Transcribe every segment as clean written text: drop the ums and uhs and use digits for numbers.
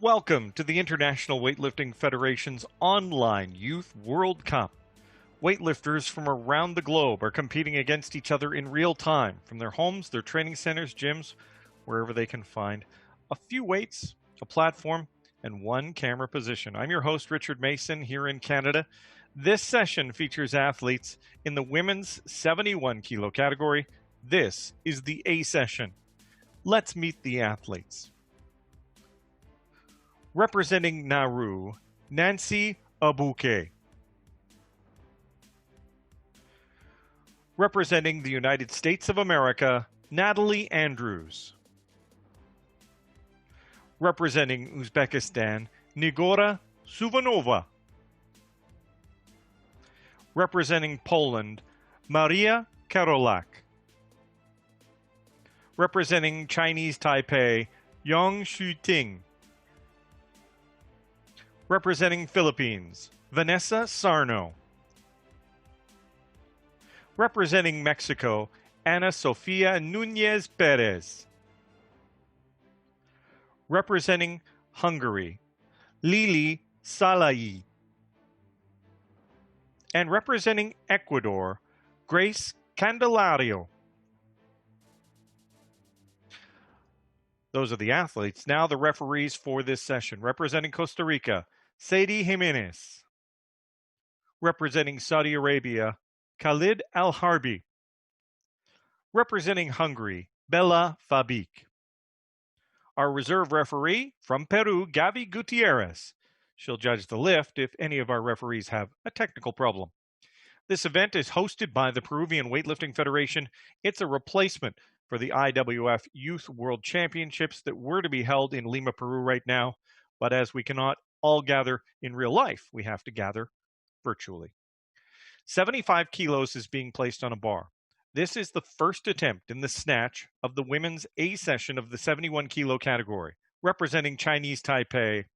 Welcome to the International Weightlifting Federation's online Youth World Cup. Weightlifters from around the globe are competing against each other in real time from their homes, their training centers, gyms, wherever they can find a few weights, a platform, and one camera position. I'm your host, Richard Mason, here in Canada. This session features athletes in the women's 71 kilo category. This is the A session. Let's meet the athletes. Representing Nauru, Nancy Abuke. Representing the United States of America, Natalie Andrews. Representing Uzbekistan, Nigora Suvanova. Representing Poland, Maria Karolak. Representing Chinese Taipei, Yang Shuting. Representing Philippines, Vanessa Sarno. Representing Mexico, Ana Sofia Nunez Perez. Representing Hungary, Lili Salai. And representing Ecuador, Grace Candelario. Those are the athletes. Now the referees for this session. Representing Costa Rica, Sadie Jimenez. Representing Saudi Arabia, Khalid Al-Harbi. Representing Hungary, Bella Fabik. Our reserve referee from Peru, Gavi Gutierrez. She'll judge the lift if any of our referees have a technical problem. This event is hosted by the Peruvian Weightlifting Federation. It's a replacement for the IWF Youth World Championships that were to be held in Lima, Peru right now. But as we cannot all gather in real life, we have to gather virtually. 75 kilos is being placed on a bar. This is the first attempt in the snatch of the women's A session of the 71 kilo category. Representing Chinese Taipei,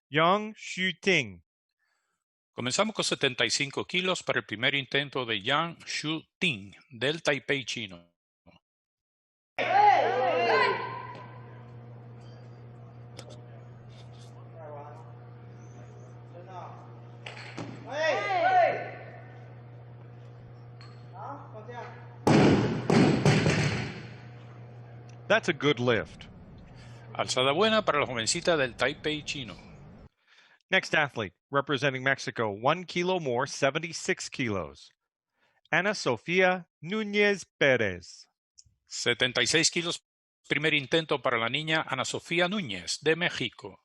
Yang Shuting. Comenzamos con 75 kilos para el primer intento de Yang Shuting del Taipei chino. That's a good lift. Alzada buena para la jovencita del Taipei chino. Next athlete, representing Mexico, 1 kilo more, 76 kilos. Ana Sofia Nunez Perez. 76 kilos, primer intento para la niña Ana Sofía Núñez de México.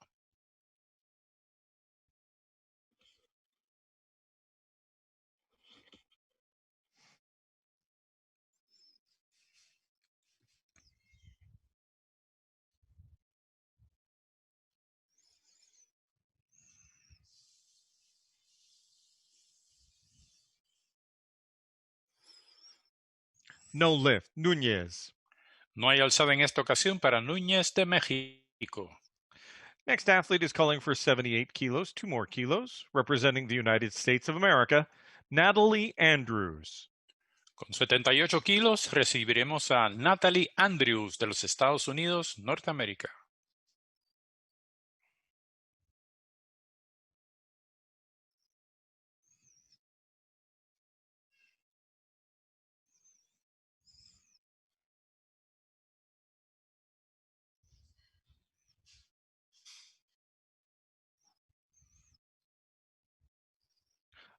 No lift, Nunez. No hay alzada en esta ocasión para Núñez de México. Next athlete is calling for 78 kilos, 2 more kilos, representing the United States of America, Natalie Andrews. Con 78 kilos recibiremos a Natalie Andrews de los Estados Unidos, Norteamérica.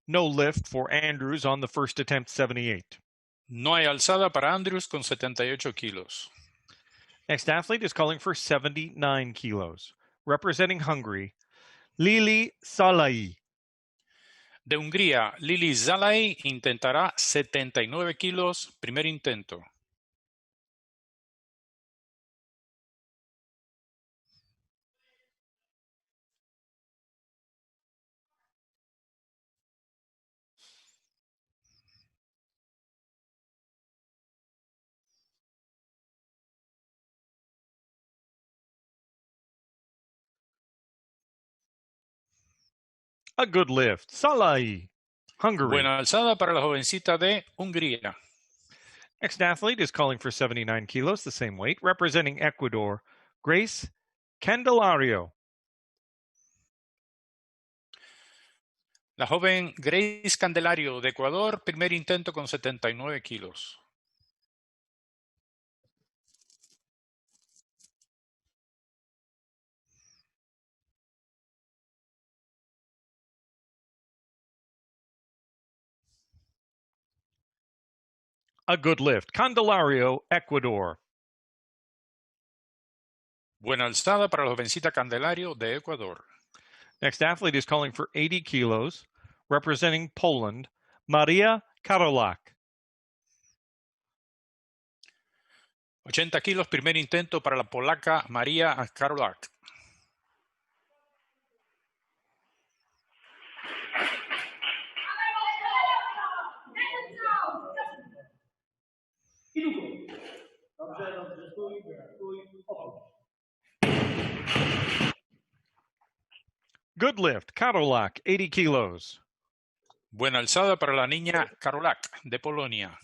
No lift for Andrews on the first attempt, 78. No hay alzada para Andrews con 78 kilos. Next athlete is calling for 79 kilos, representing Hungary, Lili Salai. De Hungría, Lili Zalai intentará 79 kilos, primer intento. A good lift, Salai, Hungary. Buena alzada para la jovencita de Hungría. Next athlete is calling for 79 kilos, the same weight, representing Ecuador, Grace Candelario. La joven Grace Candelario de Ecuador, primer intento con 79 kilos. A good lift. Candelario, Ecuador. Buena alzada para la jovencita Candelario de Ecuador. Next athlete is calling for 80 kilos, representing Poland, Maria Karolak. 80 kilos, primer intento para la polaca Maria Karolak. Good lift. Karolak, 80 kilos. Buena alzada para la niña Karolak de Polonia.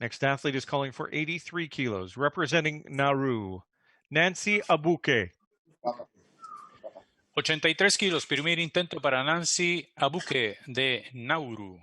Next athlete is calling for 83 kilos, representing Nauru, Nancy Abuke. 83 kilos, primer intento para Nancy Abuke de Nauru.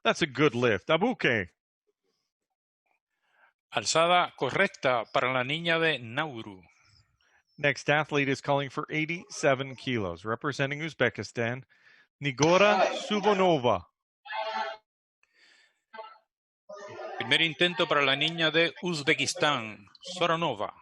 That's a good lift. Abuke. Alzada correcta para la niña de Nauru. Next athlete is calling for 87 kilos, representing Uzbekistan, Nigora Suvonova. Primer intento para la niña de Uzbekistán, Soronova.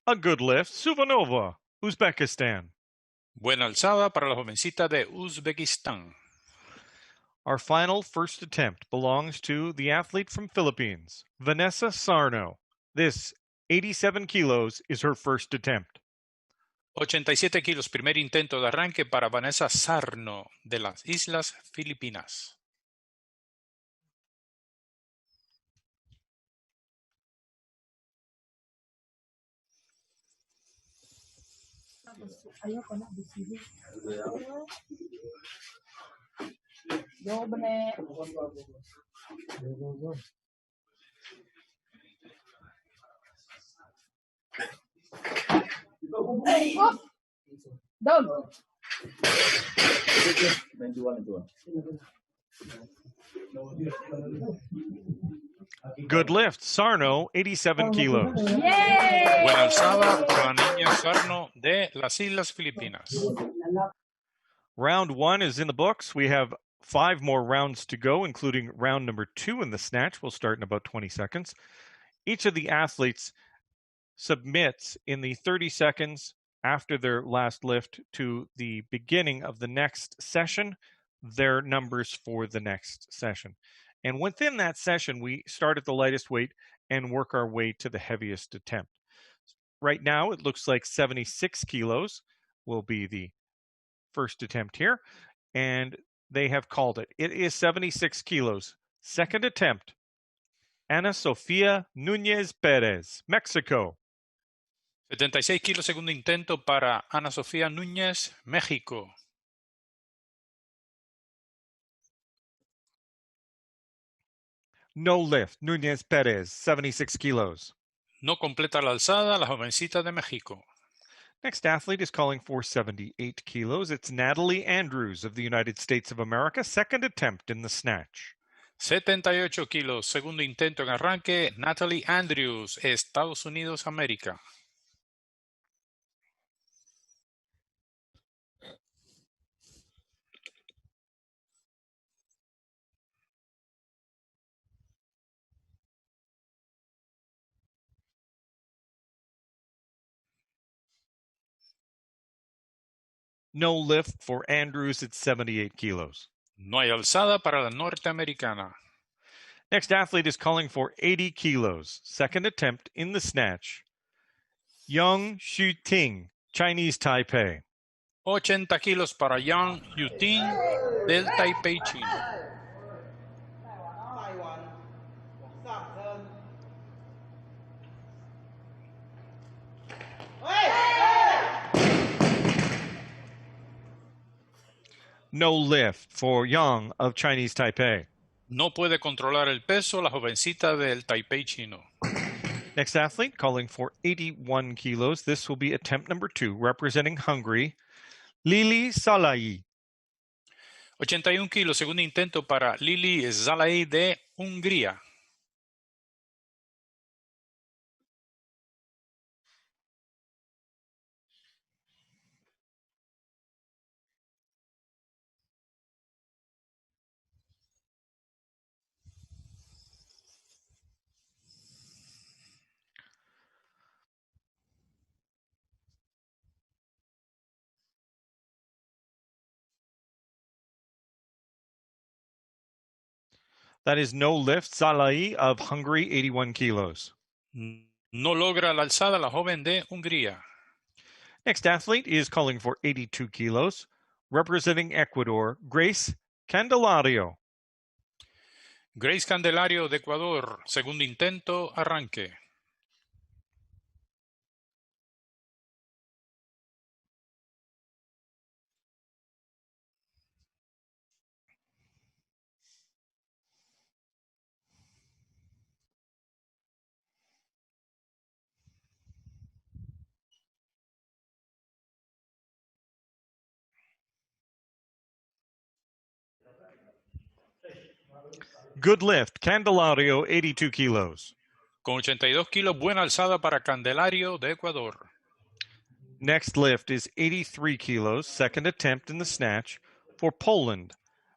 A good lift. Suvonova, Uzbekistan. Buena alzada para la jovencita de Uzbekistán. Our final first attempt belongs to the athlete from Philippines, Vanessa Sarno. This 87 kilos is her first attempt. 87 kilos, primer intento de arranque para Vanessa Sarno de las Islas Filipinas. Ayoko na di sini. Yo bener. Oh, down. Good lift. Sarno, 87 kilos. Yay! Buena alzada para la niña Sarno de las Islas Filipinas. Round one is in the books. We have 5 more rounds to go, including round number 2 in the snatch. We'll start in about 20 seconds. Each of the athletes submits in the 30 seconds after their last lift to the beginning of the next session their numbers for the next session. And within that session, we start at the lightest weight and work our way to the heaviest attempt. Right now, it looks like 76 kilos will be the first attempt here, and they have called it. It is 76 kilos. Second attempt, Ana Sofia Núñez Pérez, Mexico. 76 kilos, segundo intento para Ana Sofía Núñez, México. No lift, Núñez Pérez, 76 kilos. No completa la alzada la jovencita de México. Next athlete is calling for 78 kilos. It's Natalie Andrews of the United States of America. Second attempt in the snatch. 78 kilos, segundo intento en arranque, Natalie Andrews, Estados Unidos, América. No lift for Andrews at 78 kilos. No hay alzada para la norteamericana. Next athlete is calling for 80 kilos. Second attempt in the snatch. Yang Shu-ting, Chinese Taipei. 80 kilos para Yang Yuting del Taipei chino. No lift for Yang of Chinese Taipei. No puede controlar el peso la jovencita del Taipei chino. Next athlete calling for 81 kilos. This will be attempt number 2, representing Hungary. Lili Salai. 81 kilos, segundo intento para Lili Zalai de Hungría. That is no lift. Salai of Hungary, 81 kilos. No logra la alzada la joven de Hungría. Next athlete is calling for 82 kilos, representing Ecuador, Grace Candelario. Grace Candelario de Ecuador, segundo intento, arranque. Good lift. Candelario, 82 kilos. Con 82 kilos, buena alzada para Candelario de Ecuador. Next lift is 83 kilos, second attempt in the snatch for Poland.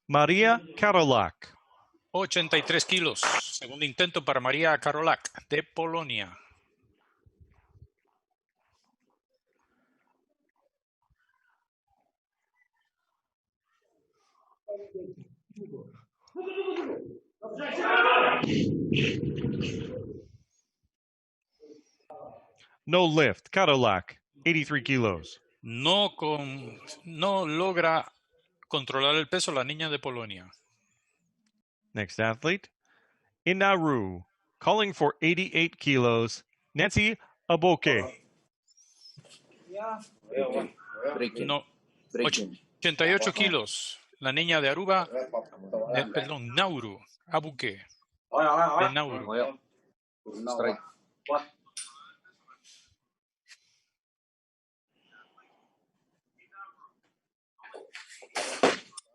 Maria Karolak. 83 kilos, segundo intento para María Karolak de Polonia. No lift. Karolak, 83 kilos. No logra controlar el peso la niña de Polonia. Next athlete, Inaru, calling for 88 kilos, Nancy Aboke. No, 88 kilos, la niña de Aruba, Nauru, Abuque, de Nauru. Strike.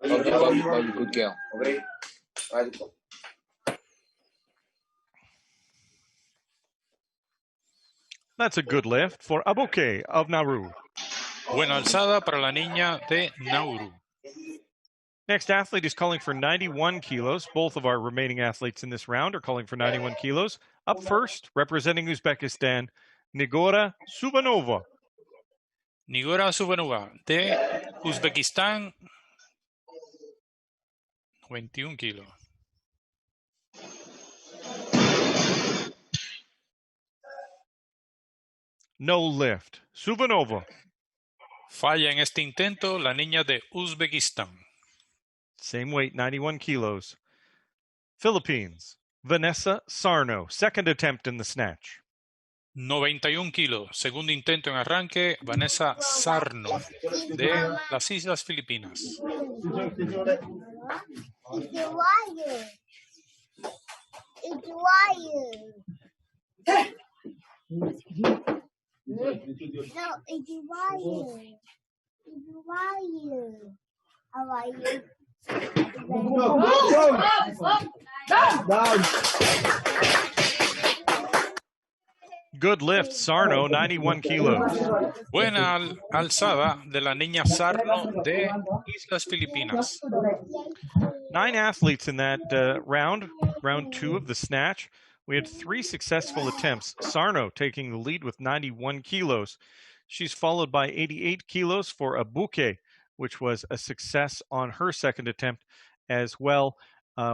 Good girl. That's a good lift for Aboke of Nauru. Buena alzada para la niña de Nauru. Next athlete is calling for 91 kilos. Both of our remaining athletes in this round are calling for 91 kilos. Up first, representing Uzbekistan, Nigora Subanova. Nigora Subanova de Uzbekistán, 91 kilos. No lift. Subanova. Falla en este intento la niña de Uzbekistán. Same weight, 91 kilos. Philippines, Vanessa Sarno. Second attempt in the snatch. 91 kilos. Segundo intento en arranque, Vanessa Sarno, de las Islas Filipinas. Good lift, Sarno, 91 kilos. Buena alzada de la niña Sarno de Islas Filipinas. 9 athletes in that round 2 of the snatch. We had 3 successful attempts. Sarno taking the lead with 91 kilos. She's followed by 88 kilos for Abuke which was a success on her second attempt as well.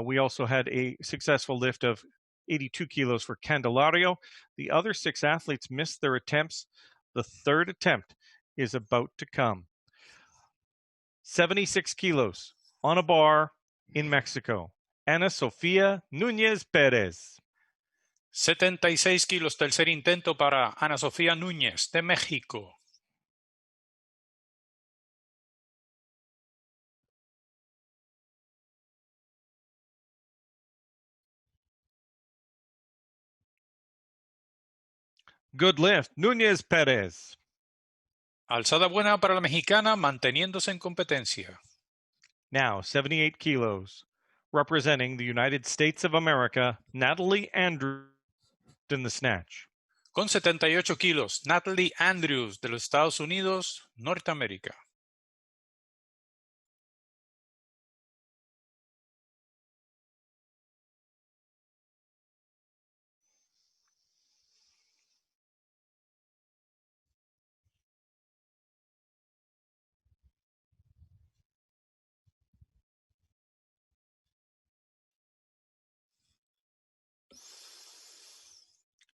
We also had a successful lift of 82 kilos for Candelario. The other 6 athletes missed their attempts. The third attempt is about to come. 76 kilos on a bar in Mexico. Ana Sofía Núñez Pérez. 76 kilos, tercer intento para Ana Sofía Núñez de México. Good lift, Núñez Pérez. Alzada buena para la mexicana, manteniéndose en competencia. Now, 78 kilos. Representing the United States of America, Natalie Andrews in the snatch. Con 78 kilos, Natalie Andrews de los Estados Unidos, Norteamérica.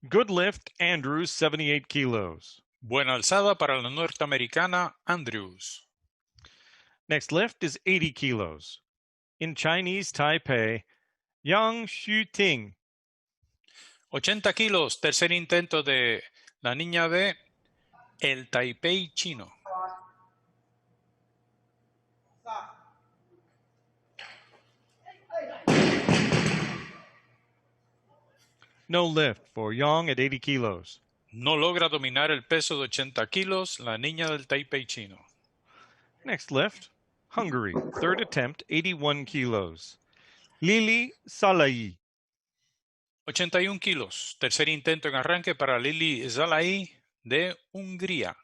Good lift, Andrews, 78 kilos. Buena alzada para la norteamericana Andrews. Next lift is 80 kilos. In Chinese Taipei, Yang Xuting. 80 kilos, tercer intento de la niña de el Taipei chino. No lift for Yang at 80 kilos. No logra dominar el peso de 80 kilos, la niña del Taipei chino. Next lift, Hungary. Third attempt, 81 kilos. Lili Salahi. 81 kilos, tercer intento en arranque para Lili Zalai de Hungría.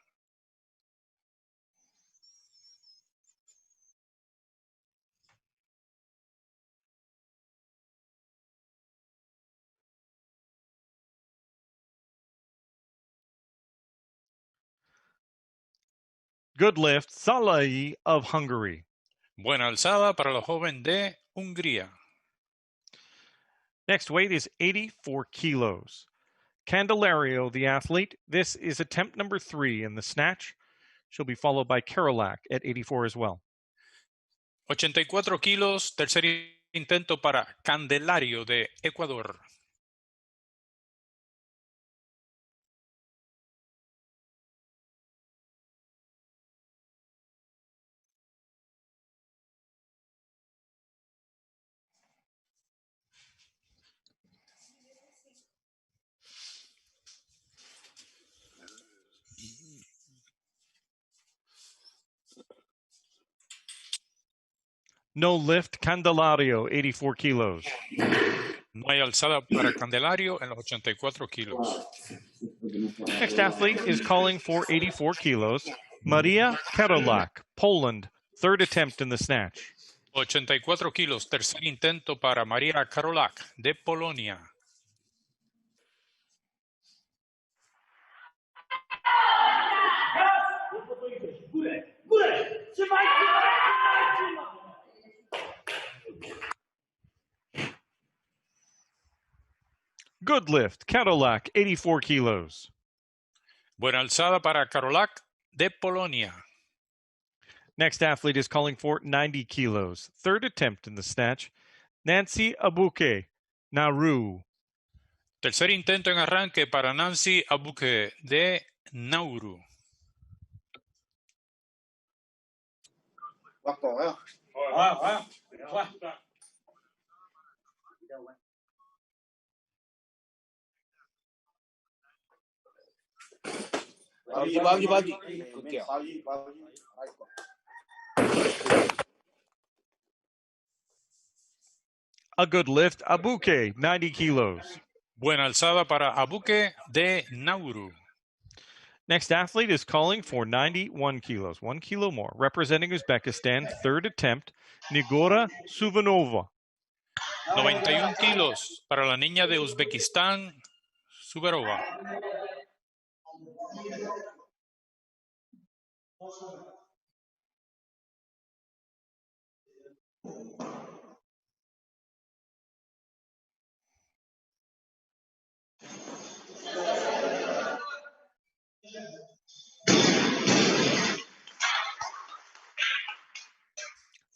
Good lift, Salahi of Hungary. Buena alzada para la joven de Hungría. Next weight is 84 kilos. Candelario, the athlete. This is attempt number 3 in the snatch. She'll be followed by Karolak at 84 as well. 84 kilos, tercer intento para Candelario de Ecuador. No lift, Candelario, 84 kilos. No hay alzada para Candelario en los 84 kilos. Next athlete is calling for 84 kilos. Maria Karolak, Poland, third attempt in the snatch. 84 kilos, tercer intento para Maria Karolak de Polonia. Good lift, Karolak, 84 kilos. Buena alzada para Karolak de Polonia. Next athlete is calling for 90 kilos. Third attempt in the snatch. Nancy Abuke, Nauru. Tercer intento en arranque para Nancy Abuke de Nauru. Bagi. Good girl. A good lift, Abuke, 90 kilos. Buena alzada para Abuke de Nauru. Next athlete is calling for 91 kilos, 1 kilo more. Representing Uzbekistan, third attempt, Nigora Suvanova. 91 kilos para la niña de Uzbekistán, Suvarova.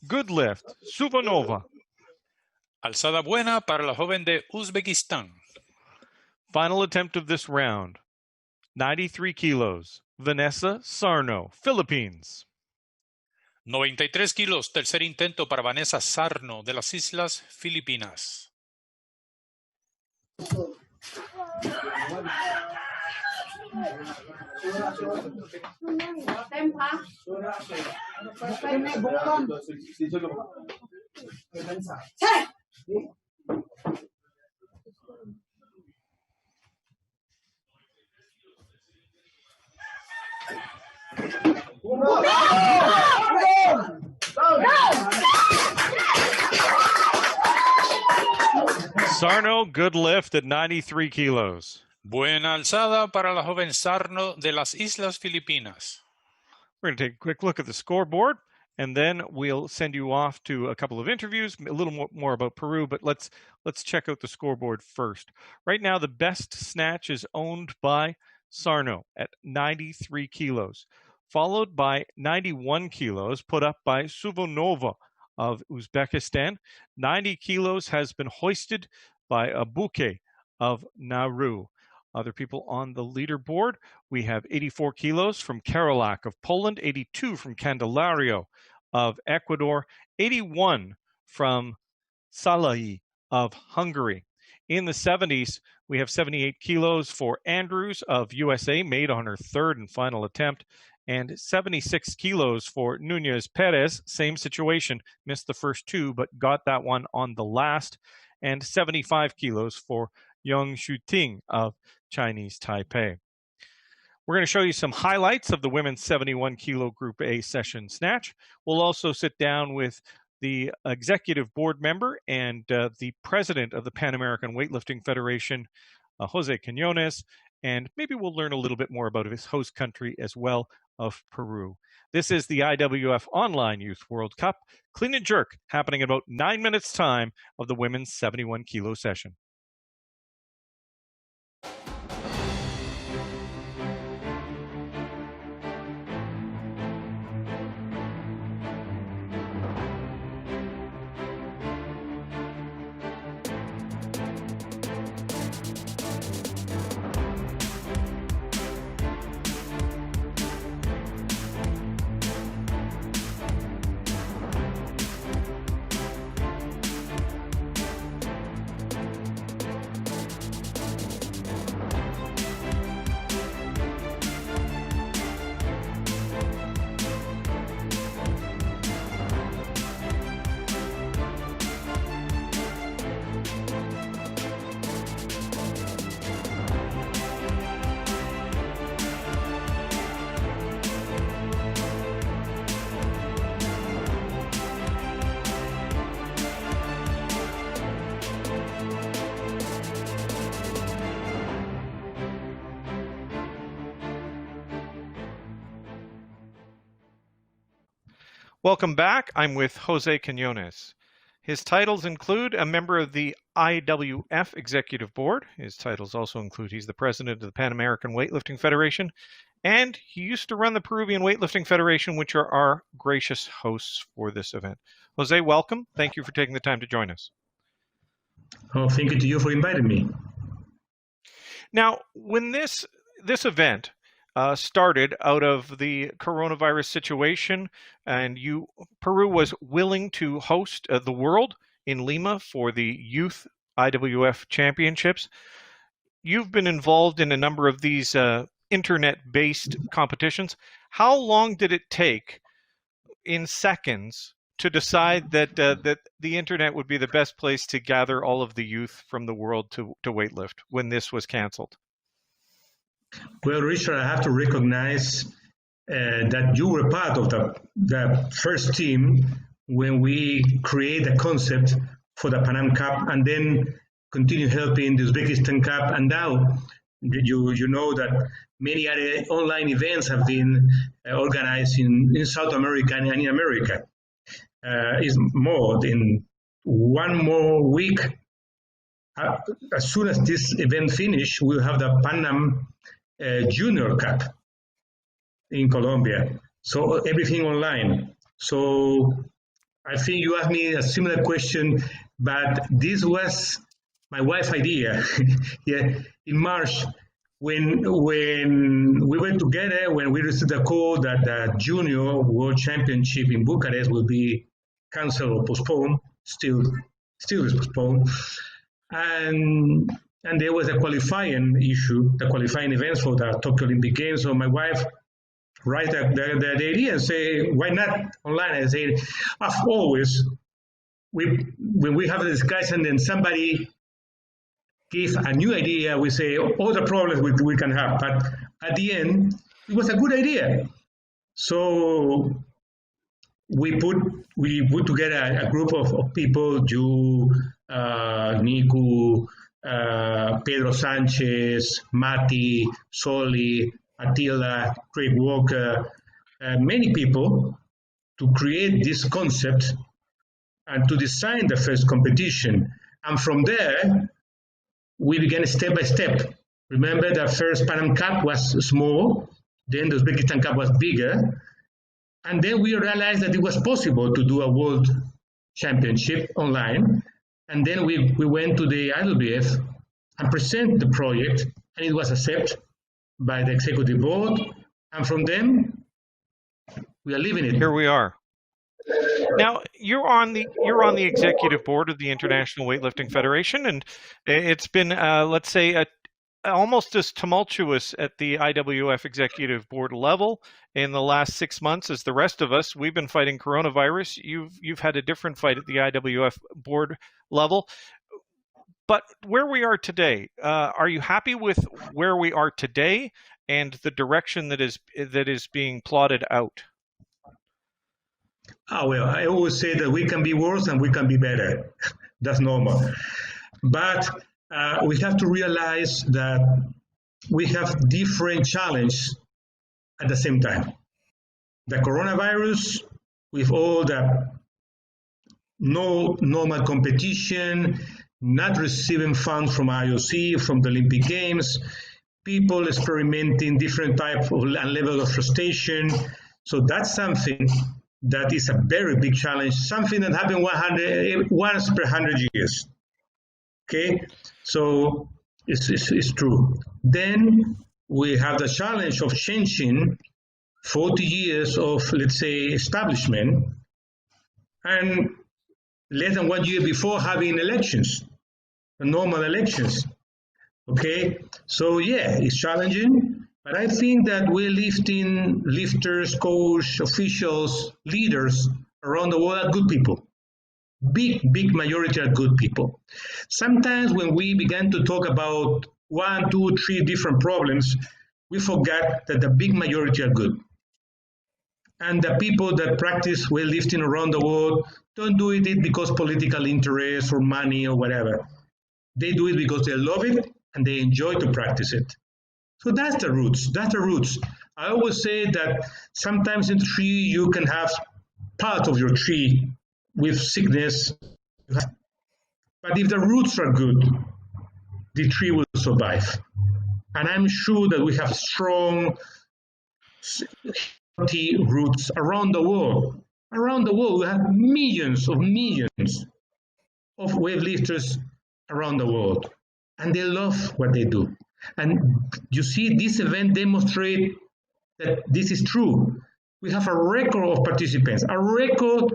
good lift, Suvanova. Alzada buena para la joven de Uzbekistán. Final attempt of this round, 93 kilos, Vanessa Sarno, Philippines. 93 kilos, tercer intento para Vanessa Sarno de las Islas Filipinas. Sarno, good lift at 93 kilos. Buena alzada para la joven Sarno de las Islas Filipinas. We're going to take a quick look at the scoreboard, and then we'll send you off to a couple of interviews, a little more about Peru, but let's check out the scoreboard first. Right now, the best snatch is owned by Sarno at 93 kilos, followed by 91 kilos put up by Suvanova of Uzbekistan. 90 kilos has been hoisted by Abuke of Nauru. Other people on the leaderboard, we have 84 kilos from Karolak of Poland, 82 from Candelario of Ecuador, 81 from Salai of Hungary. In the 70s, we have 78 kilos for Andrews of USA, made on her third and final attempt, and 76 kilos for Nunez Perez, same situation, missed the first two, but got that one on the last, and 75 kilos for Yang Shuting of Chinese Taipei. We're going to show you some highlights of the women's 71 kilo Group A session snatch. We'll also sit down with the executive board member and the president of the Pan American Weightlifting Federation, Jose Quinones, and maybe we'll learn a little bit more about his host country as well of Peru. This is the IWF Online Youth World Cup, clean and jerk, happening in about 9 minutes time of the women's 71 kilo session. Welcome back. I'm with Jose Quinones. His titles include a member of the IWF Executive Board. His titles also include he's the president of the Pan American Weightlifting Federation, and he used to run the Peruvian Weightlifting Federation, which are our gracious hosts for this event. Jose, welcome. Thank you for taking the time to join us. Oh, thank you to you for inviting me. Now, when this event started out of the coronavirus situation, and Peru was willing to host the world in Lima for the Youth IWF Championships. You've been involved in a number of these internet-based competitions. How long did it take, in seconds, to decide that that the internet would be the best place to gather all of the youth from the world to weightlift when this was canceled? Well, Richard, I have to recognize that you were part of the first team when we create a concept for the Pan Am Cup and then continue helping the Uzbekistan Cup. And now you know that many other online events have been organized in South America and in America. Is more in 1 more week. As soon as this event finishes, we'll have the Pan Am Junior Cup in Colombia. So everything online. So I think you asked me a similar question, but this was my wife's idea. Yeah, in March, when we were together, when we received the call that the Junior World Championship in Bucharest will be cancelled or postponed, still is postponed, and there was a qualifying issue, the qualifying events for the Tokyo Olympic Games. So my wife write the idea and say, why not online? And say, as always, when we have a discussion and somebody gives a new idea, we say all the problems we can have. But at the end, it was a good idea. So we put together a group of people, you, Niku, Pedro Sanchez, Mati, Soli, Attila, Craig Walker, many people to create this concept and to design the first competition. And from there, we began step by step. Remember, the first Pan Am Cup was small, then the Uzbekistan Cup was bigger, and then we realized that it was possible to do a world championship online. And then we went to the IWF and presented the project, and it was accepted by the executive board. And from them, we are living it. Here we are. Now you're on the executive board of the International Weightlifting Federation, and it's been let's say almost as tumultuous at the IWF executive board level in the last 6 months as the rest of us. We've been fighting coronavirus. You've had a different fight at the IWF board level. But where we are today, are you happy with where we are today and the direction that is being plotted out? Well, I always say that we can be worse and we can be better. That's normal. But we have to realize that we have different challenges at the same time. The coronavirus, with all the no normal competition, not receiving funds from IOC, from the Olympic Games, people experimenting different types of level of frustration. So that's something that is a very big challenge, something that happened once per 100 years. Okay, so it's true. Then we have the challenge of changing 40 years of, let's say, establishment, and less than 1 year before having elections, normal elections. Okay, so yeah, it's challenging, but I think that weightlifting lifters, coach, officials, leaders around the world are good people. Big majority are good people. Sometimes when we began to talk about 1, 2, 3 different problems, we forget that the big majority are good. And the people that practice weightlifting around the world don't do it because political interest or money or whatever. They do it because they love it and they enjoy to practice it. So that's the roots. That's the roots. I always say that sometimes in tree you can have part of your tree with sickness, but if the roots are good, the tree will survive. And I'm sure that we have strong, healthy roots around the world. Around the world, we have millions of weightlifters around the world, and they love what they do. And you see, this event demonstrates that this is true. We have a record of participants, a record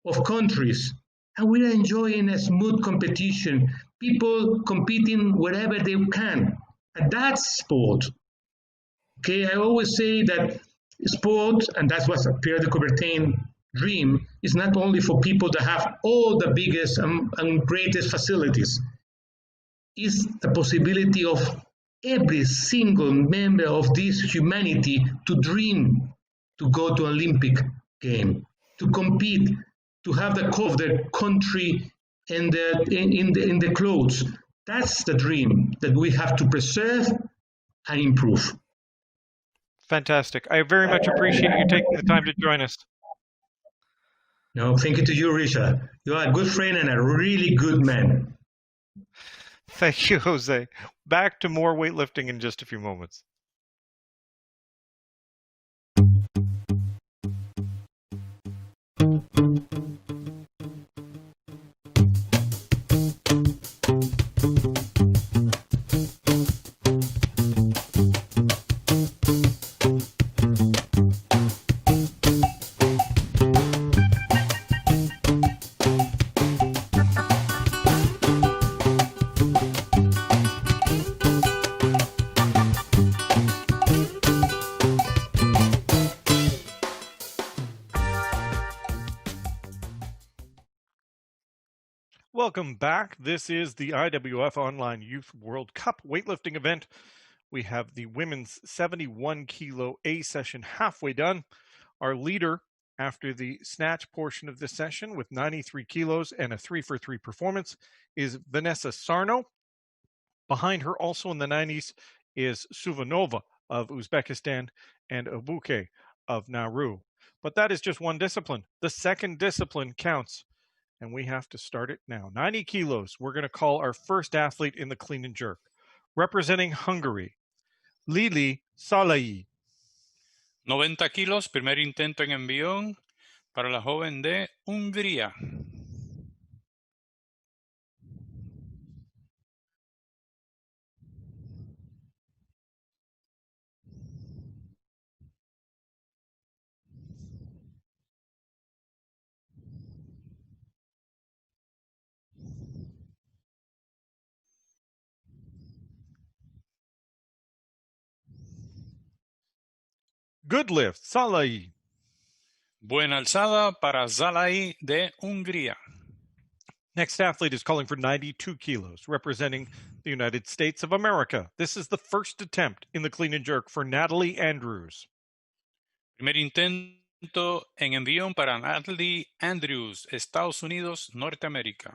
of countries, and we are enjoying a smooth competition. People competing wherever they can, and that's sport. Okay, I always say that sport, and that's what Pierre de Coubertin dream, is not only for people that have all the biggest and greatest facilities. It's the possibility of every single member of this humanity to dream to go to an Olympic game, to compete, to have the call of their country in the clothes. That's the dream that we have to preserve and improve. Fantastic. I very much appreciate you taking the time to join us. No, thank you to you, Richard. You are a good friend and a really good man. Thank you, Jose. Back to more weightlifting in just a few moments. Welcome back. This is the IWF Online Youth World Cup weightlifting event. We have the women's 71 kilo A session halfway done. Our leader after the snatch portion of this session with 93 kilos and a 3-for-3 performance is Vanessa Sarno. Behind her, also in the 90s, is Suvanova of Uzbekistan and Obuke of Nauru. But that is just one discipline. The second discipline counts, and we have to start it now. 90 kilos, we're going to call our first athlete in the clean and jerk. Representing Hungary, Lili Salai. 90 kilos, primer intento en envión para la joven de Hungría. Good lift, Salai. Buena alzada para Zalai de Hungría. Next athlete is calling for 92 kilos, representing the United States of America. This is the first attempt in the clean and jerk for Natalie Andrews. Primer intento en envión para Natalie Andrews, Estados Unidos, Norteamérica.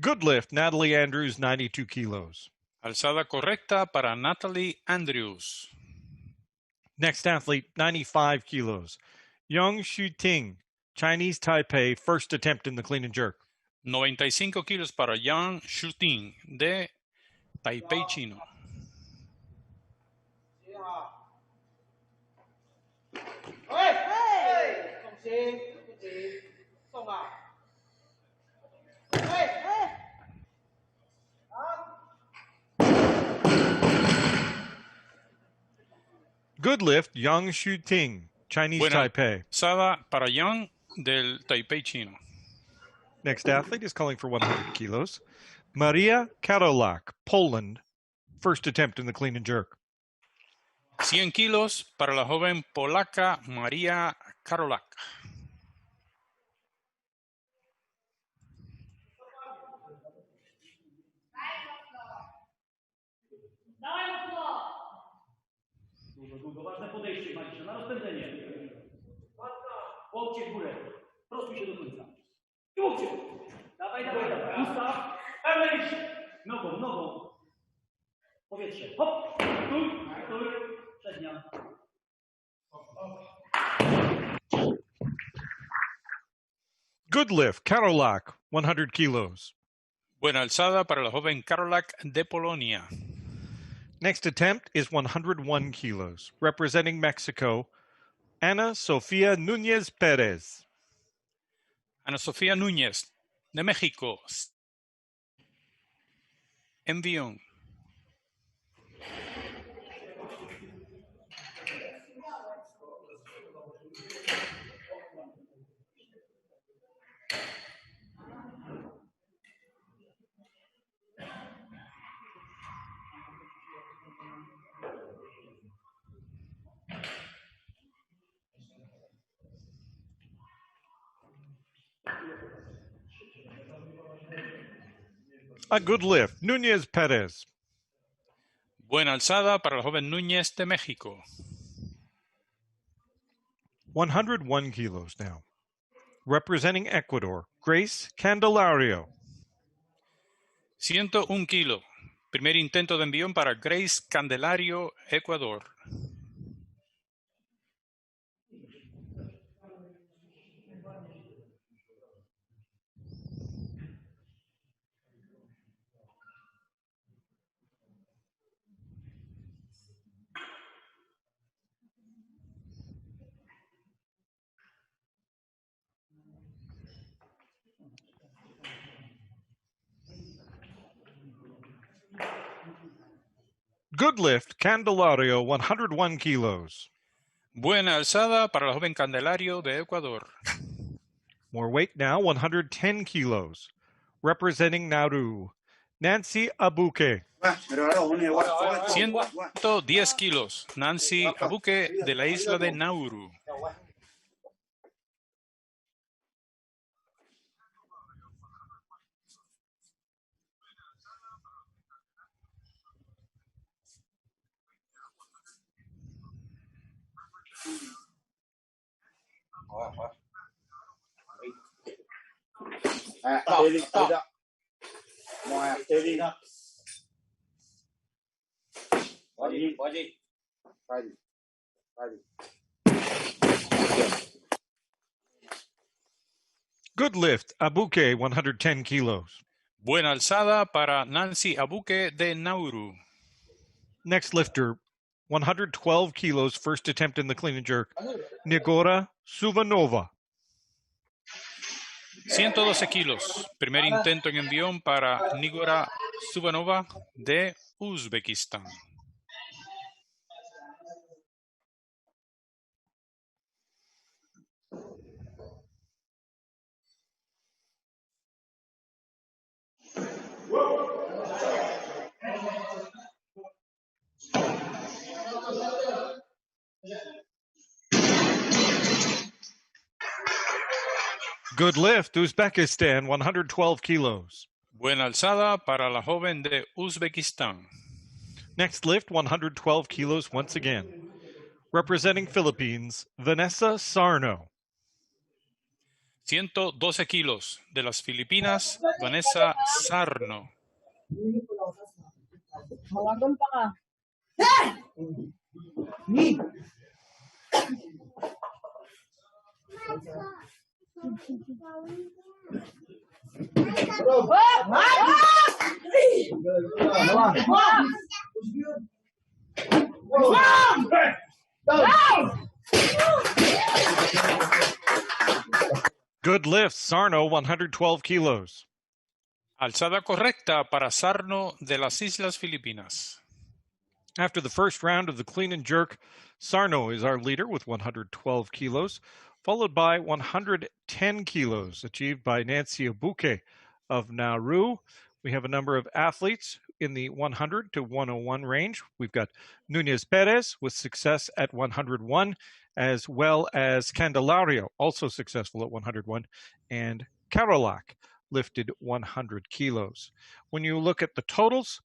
Good lift, Natalie Andrews, 92 kilos. Alzada correcta para Natalie Andrews. Next athlete, 95 kilos. Yang Shuting, Chinese Taipei, first attempt in the clean and jerk. 95 kilos para Yang Shuting de Taipei, Chino. Good lift, Yang Shuting, Chinese Buena Taipei. alzada para Yang del Taipei, Chino. Next athlete is calling for 100 kilos. Maria Karolak, Poland, first attempt in the clean and jerk. 100 kilos para la joven polaca Maria Karolak. Długo, ważne podejście, Marisza, na rozpędzenie. Łokcie w górę, prostuj się do końca. I łokcie. Dawaj. Ustaw. Pełne iść. Nogą. Powietrze. Hop. Stój. Przednia. Good lift, Karolak, 100 kilos. Buena alzada para la joven Karolak de Polonia. Next attempt is 101 kilos, representing Mexico, Ana Sofia Núñez Pérez. Ana Sofía Núñez de México. Envión. A good lift, Núñez Pérez. Buena alzada para la joven Núñez de México. 101 kilos now. Representing Ecuador, Grace Candelario. 101 kilos. Primer intento de envión para Grace Candelario, Ecuador. Good lift, Candelario, 101 kilos. Buena alzada para la joven Candelario de Ecuador. More weight now, 110 kilos. Representing Nauru, Nancy Abuke. 110 kilos. Nancy Abuke de la isla de Nauru. Good lift, Abuke, 110 kilos. Buena alzada para Nancy Abuke de Nauru. Next lifter, 112 kilos, first attempt in the clean and jerk, Nigora Suvanova. 112 kilos. Primer intento en envión para Nigora Suvanova de Uzbekistán. Good lift, Uzbekistan, 112 kilos. Buena alzada para la joven de Uzbekistán. Next lift, 112 kilos once again. Representing Philippines, Vanessa Sarno. 112 kilos. De las Filipinas, Vanessa Sarno. Malagan pa nga. Good lift, Sarno, 112 kilos. Alzada correcta para Sarno de las Islas Filipinas. After the first round of the clean and jerk, Sarno is our leader with 112 kilos, followed by 110 kilos achieved by Nancy Abuke of Nauru. We have a number of athletes in the 100 to 101 range. We've got Nunez Perez with success at 101, as well as Candelario, also successful at 101, and Karolak lifted 100 kilos. When you look at the totals,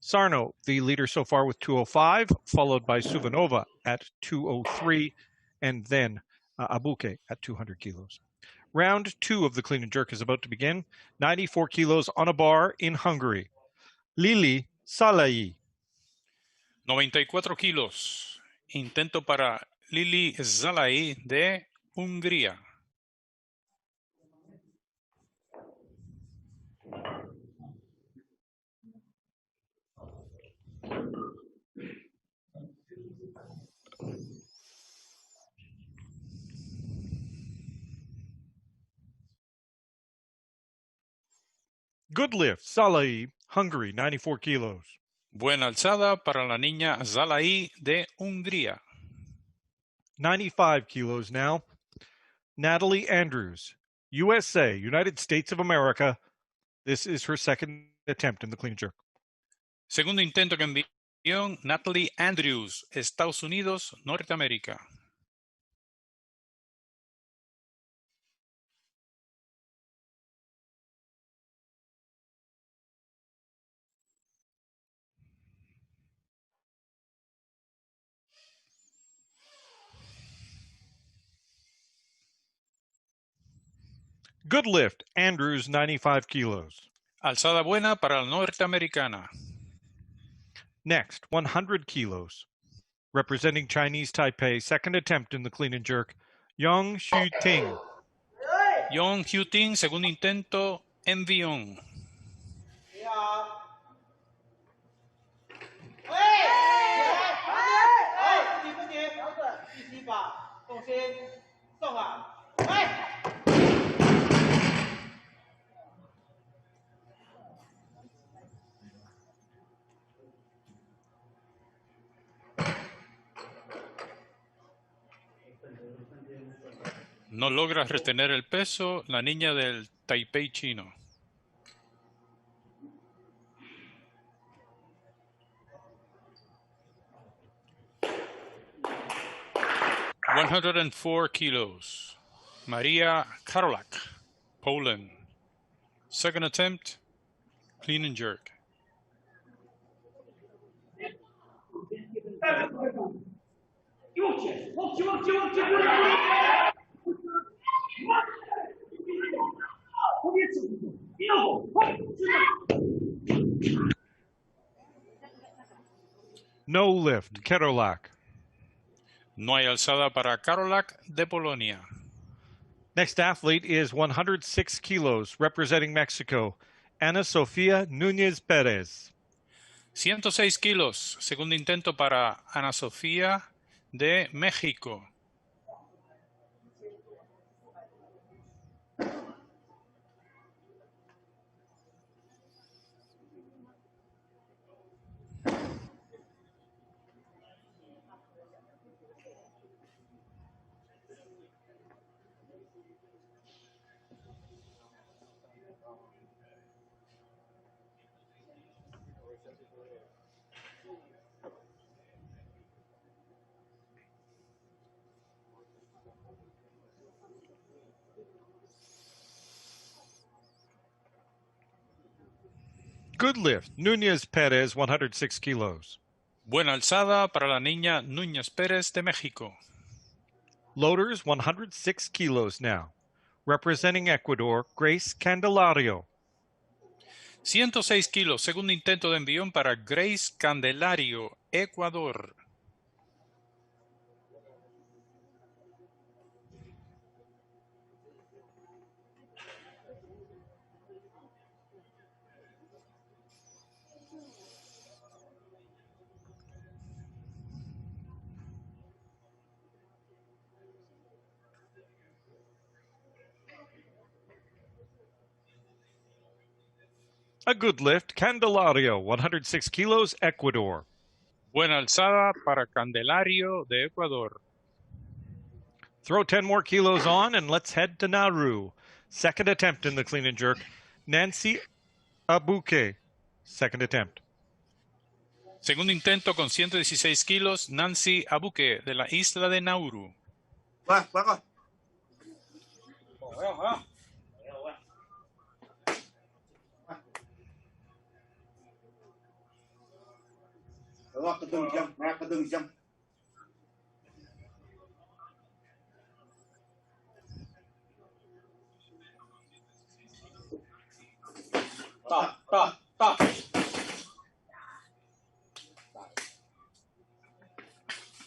Sarno, the leader so far with 205, followed by Suvanova at 203, and then Abuke at 200 kilos. Round 2 of the clean and jerk is about to begin. 94 kilos on a bar in Hungary. Lili Salai. 94 kilos. Intento para Lili Zalai de Hungría. Good lift, Salai, Hungary, 94 kilos. Buena alzada para la niña Zalai de Hungría. 95 kilos now. Natalie Andrews, USA, United States of America. This is her second attempt in the clean and jerk. Segundo intento que envió Natalie Andrews, Estados Unidos, Norteamérica. Good lift, Andrews, 95 kilos. Alzada buena para la norteamericana. Next, 100 kilos. Representing Chinese Taipei, second attempt in the clean and jerk, Yong Shu Ting. Yong Hyuting, segundo intento, envión. No logra retener el peso la niña del Taipei chino. ...104 kilos. Maria Karolak, Poland. Second attempt, clean and jerk. No lift, Kerolak. No hay alzada para Karolak de Polonia. Next athlete is 106 kilos, representing Mexico, Ana Sofia Núñez Pérez. 106 kilos. Segundo intento para Ana Sofía de México. Good lift, Núñez Pérez, 106 kilos. Buena alzada para la niña Núñez Pérez de México. Loaders, 106 kilos now. Representing Ecuador, Grace Candelario. 106 kilos. Segundo intento de envión para Grace Candelario, Ecuador. A good lift, Candelario, 106 kilos, Ecuador. Buena alzada para Candelario de Ecuador. Throw 10 more kilos on and let's head to Nauru. Second attempt in the clean and jerk, Nancy Abuke. Second attempt. Segundo intento con 116 kilos, Nancy Abuke de la isla de Nauru.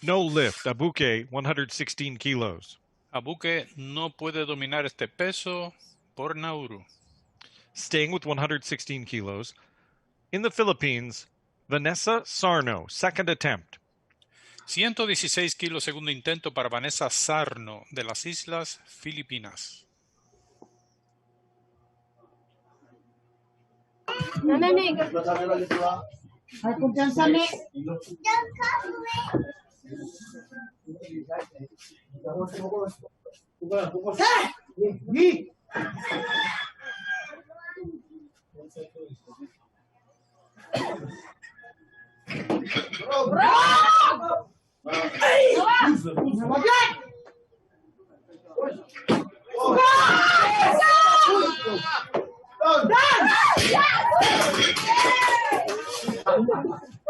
No lift, Abuke, 116 kilos. Abuke no puede dominar este peso por Nauru. Staying with 116 kilos. In the Philippines, Vanessa Sarno, second attempt. 116 kilos, segundo intento para Vanessa Sarno de las Islas Filipinas. Ay, confianza me.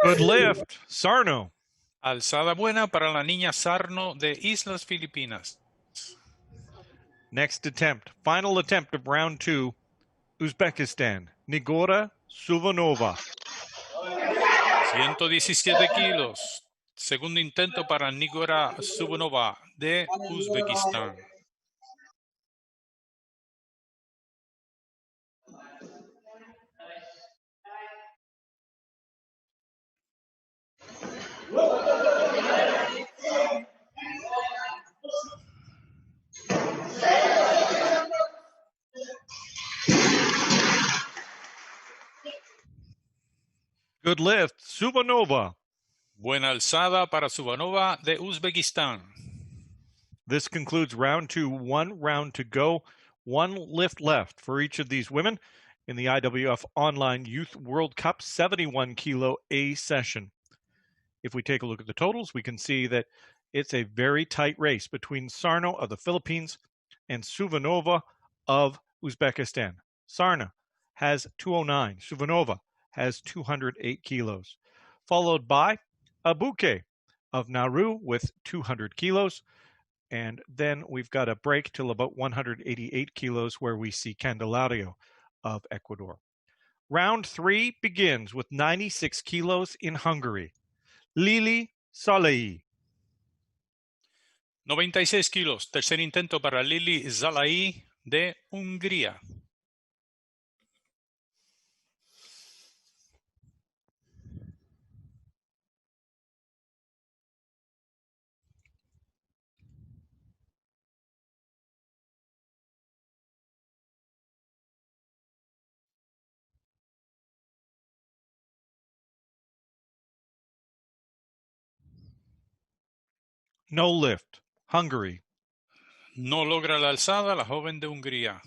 Good lift, Sarno. Alzada buena para la niña Sarno de Islas Filipinas. Next attempt, final attempt of round 2, Uzbekistan, Nigora Suvanova. 117 kilos. Segundo intento para Nigora Suvanova de Uzbekistán. Good lift, Suvanova. Buena alzada para Suvanova de Uzbekistán. This concludes round 2, 1 round to go, 1 lift left for each of these women in the IWF Online Youth World Cup 71 kilo A session. If we take a look at the totals, we can see that it's a very tight race between Sarno of the Philippines and Suvanova of Uzbekistan. Sarna has 209. Suvanova has 208 kilos, followed by Abuke of Nauru with 200 kilos. And then we've got a break till about 188 kilos where we see Candelario of Ecuador. Round 3 begins with 96 kilos in Hungary. Lili Salai. 96 kilos. Tercer intento para Lili Zalai de Hungría. No lift. Hungary. No logra la alzada la joven de Hungría.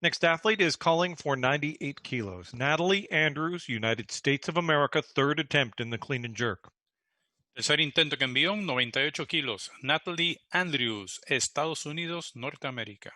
Next athlete is calling for 98 kilos. Natalie Andrews, United States of America, third attempt in the clean and jerk. Tercer intento que envió, 98 kilos. Natalie Andrews, Estados Unidos, Norteamérica.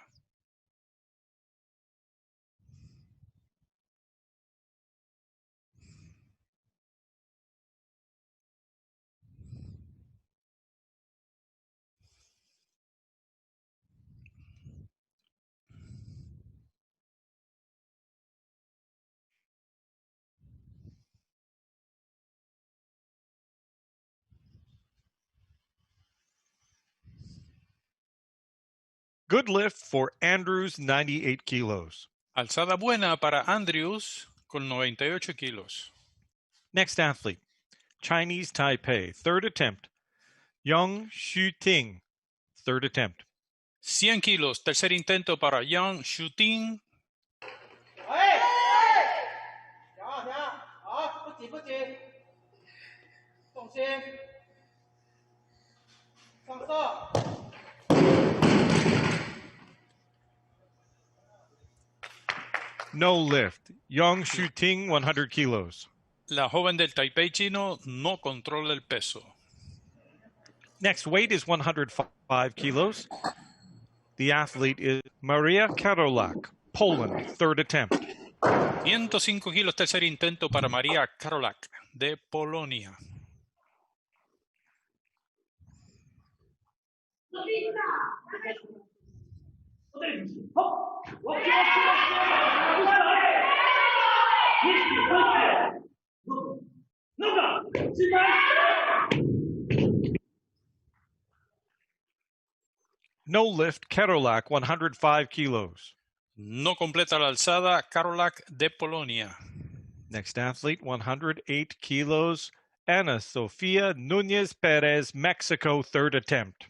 Good lift for Andrews, 98 kilos. Alzada buena para Andrews con 98 kilos. Next athlete, Chinese Taipei, third attempt. Yang Shuting, third attempt. 100 kilos. Tercer intento para Yang Shuting. 好，不急，重心，上色。No lift. Yang Shuting, 100 kilos. La joven del Taipei chino no controla el peso. Next weight is 105 kilos. The athlete is Maria Karolak, Poland, third attempt. 105 kilos, tercer intento para María Karolak, de Polonia. No lift, Karolak, 105 kilos. No completa la alzada, Karolak de Polonia. Next athlete, 108 kilos, Ana Sofia Núñez Perez, Mexico, third attempt.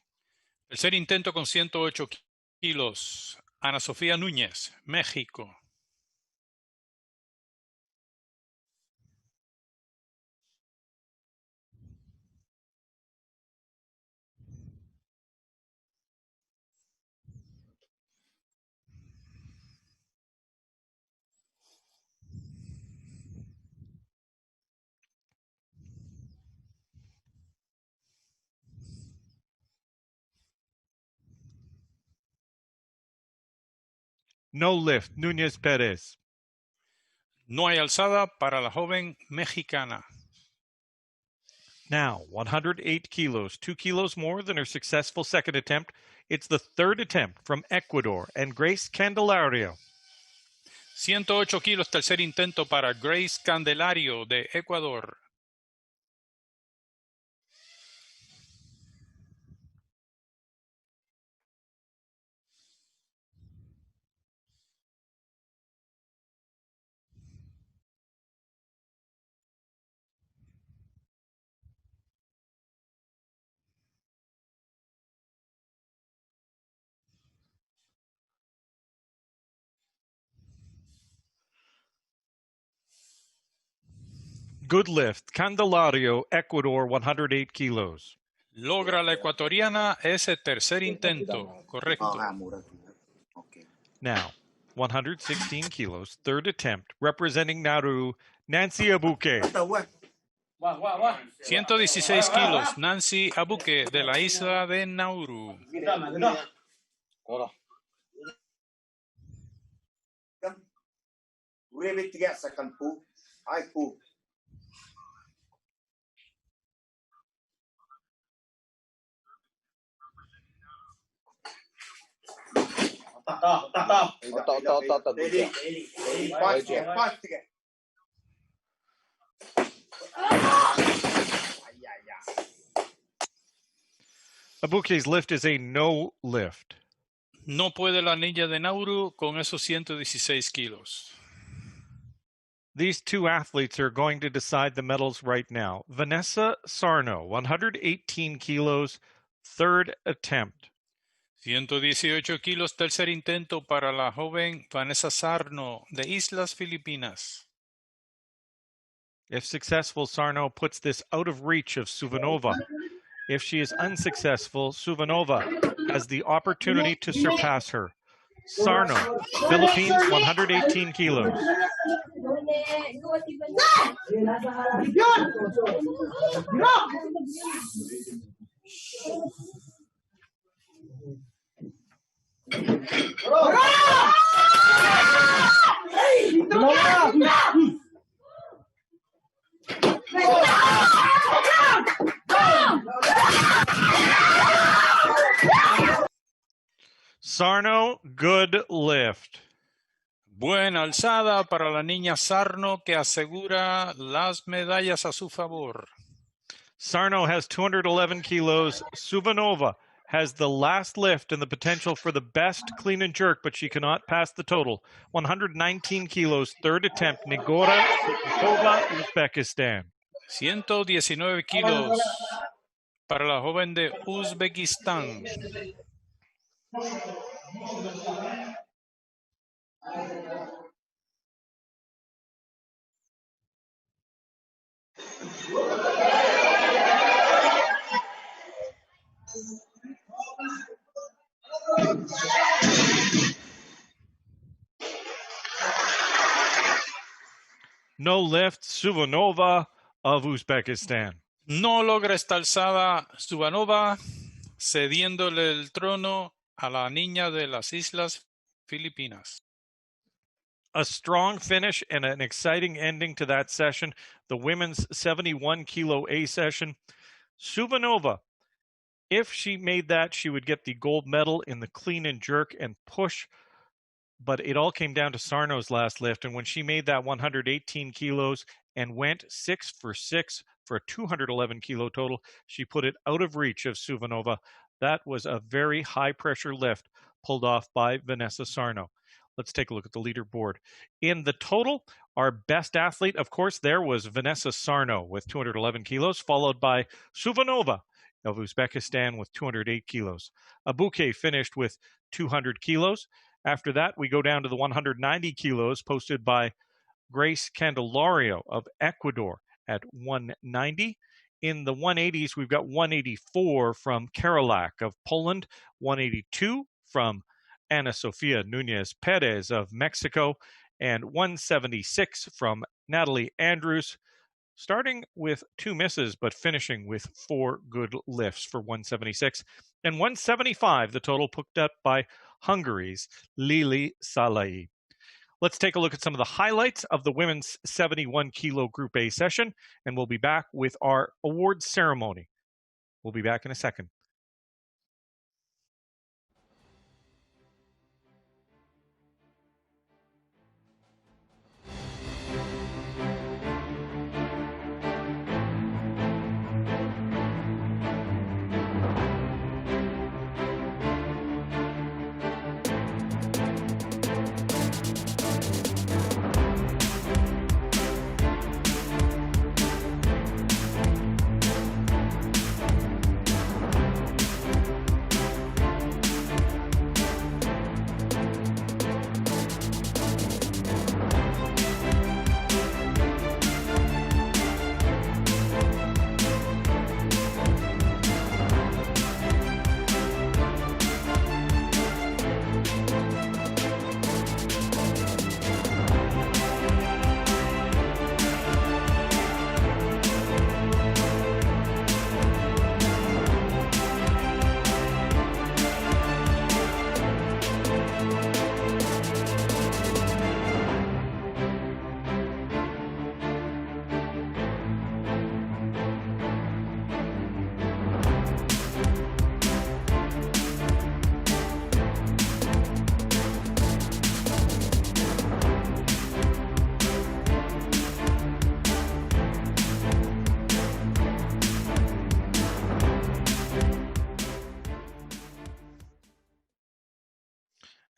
Tercer intento con 108 kilos, Ana Sofía Núñez, México. No lift, Núñez Perez. No hay alzada para la joven mexicana. Now, 108 kilos, 2 kilos more than her successful second attempt. It's the third attempt from Ecuador and Grace Candelario. 108 kilos, tercer intento para Grace Candelario de Ecuador. Good lift, Candelario, Ecuador, 108 kilos. Logra la ecuatoriana ese tercer intento. Correcto. Now, 116 kilos, third attempt, representing Nauru, Nancy Abuke. 116 kilos, Nancy Abuke, de la isla de Nauru. Abuke's lift is a no lift. No puede la niña de Nauru con esos 116 kilos. These two athletes are going to decide the medals right now. Vanessa Sarno, 118 kilos, third attempt. 118 kilos, tercer intento para la joven Vanessa Sarno, de Islas Filipinas. If successful, Sarno puts this out of reach of Suvanova. If she is unsuccessful, Suvanova has the opportunity to surpass her. Sarno, Philippines, 118 kilos. Sarno, good lift. Buena alzada para la niña Sarno, que asegura las medallas a su favor. Sarno has 211 kilos. Suvanova has the last lift and the potential for the best clean and jerk, but she cannot pass the total. 119 kilos, third attempt. Nigora Sukova, Uzbekistan. 119 kilos para la joven de Uzbekistán. No lift, Suvanova of Uzbekistan. No logra esta alzada Suvanova, cediéndole el trono a la niña de las Islas Filipinas. A strong finish and an exciting ending to that session, the women's 71 kilo A session. Suvanova, if she made that, she would get the gold medal in the clean and jerk and push, but it all came down to Sarno's last lift, and when she made that 118 kilos and went 6 for 6 for a 211 kilo total, she put it out of reach of Suvanova. That was a very high-pressure lift pulled off by Vanessa Sarno. Let's take a look at the leaderboard. In the total, our best athlete, of course, there was Vanessa Sarno with 211 kilos, followed by Suvanova of Uzbekistan with 208 kilos. Abuke finished with 200 kilos. After that, we go down to the 190 kilos posted by Grace Candelario of Ecuador at 190. In the 180s, we've got 184 from Karolak of Poland, 182 from Ana Sofia Nunez Perez of Mexico, and 176 from Natalie Andrews, starting with 2 misses, but finishing with 4 good lifts for 176. And 175, the total picked up by Hungary's Lili Salai. Let's take a look at some of the highlights of the women's 71 kilo Group A session, and we'll be back with our awards ceremony. We'll be back in a second.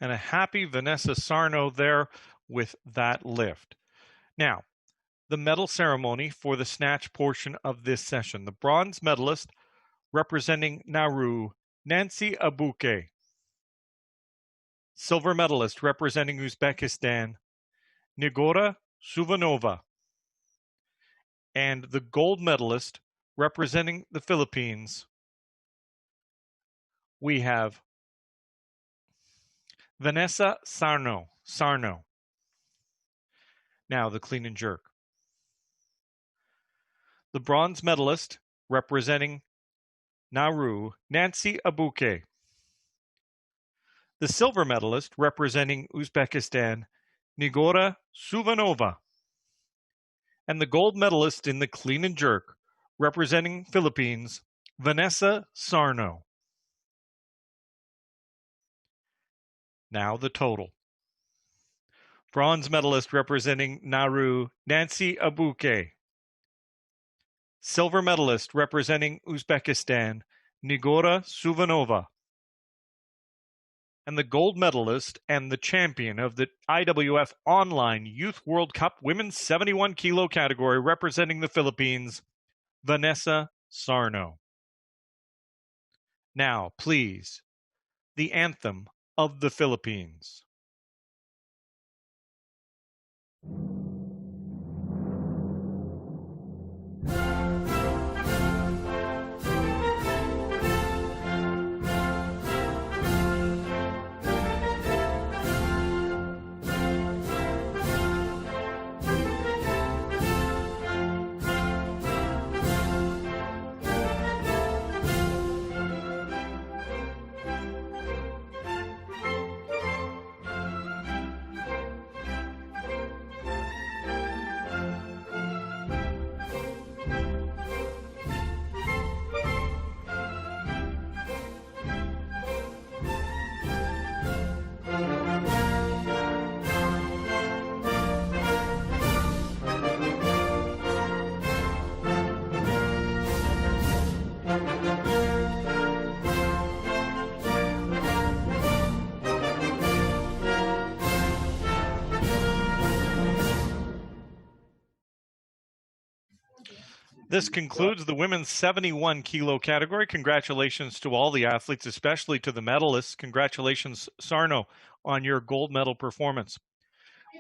And a happy Vanessa Sarno there with that lift. Now, the medal ceremony for the snatch portion of this session. The bronze medalist representing Nauru, Nancy Abuke. Silver medalist representing Uzbekistan, Nigora Suvanova. And the gold medalist representing the Philippines, we have Vanessa Sarno. Now the clean and jerk. The bronze medalist representing Nauru, Nancy Abuke. The silver medalist representing Uzbekistan, Nigora Suvanova. And the gold medalist in the clean and jerk representing Philippines, Vanessa Sarno. Now the total. Bronze medalist representing Nauru, Nancy Abuke. Silver medalist representing Uzbekistan, Nigora Suvanova. And the gold medalist and the champion of the IWF Online Youth World Cup Women's 71 Kilo category representing the Philippines, Vanessa Sarno. Now, please, the anthem of the Philippines. This concludes the women's 71 kilo category. Congratulations to all the athletes, especially to the medalists. Congratulations, Sarno, on your gold medal performance.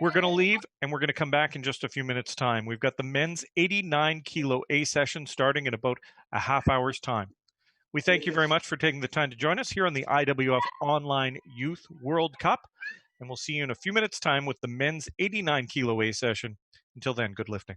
We're going to leave and we're going to come back in just a few minutes' time. We've got the men's 89 kilo A session starting in about a half hour's time. We thank you very much for taking the time to join us here on the IWF Online Youth World Cup. And we'll see you in a few minutes' time with the men's 89 kilo A session. Until then, good lifting.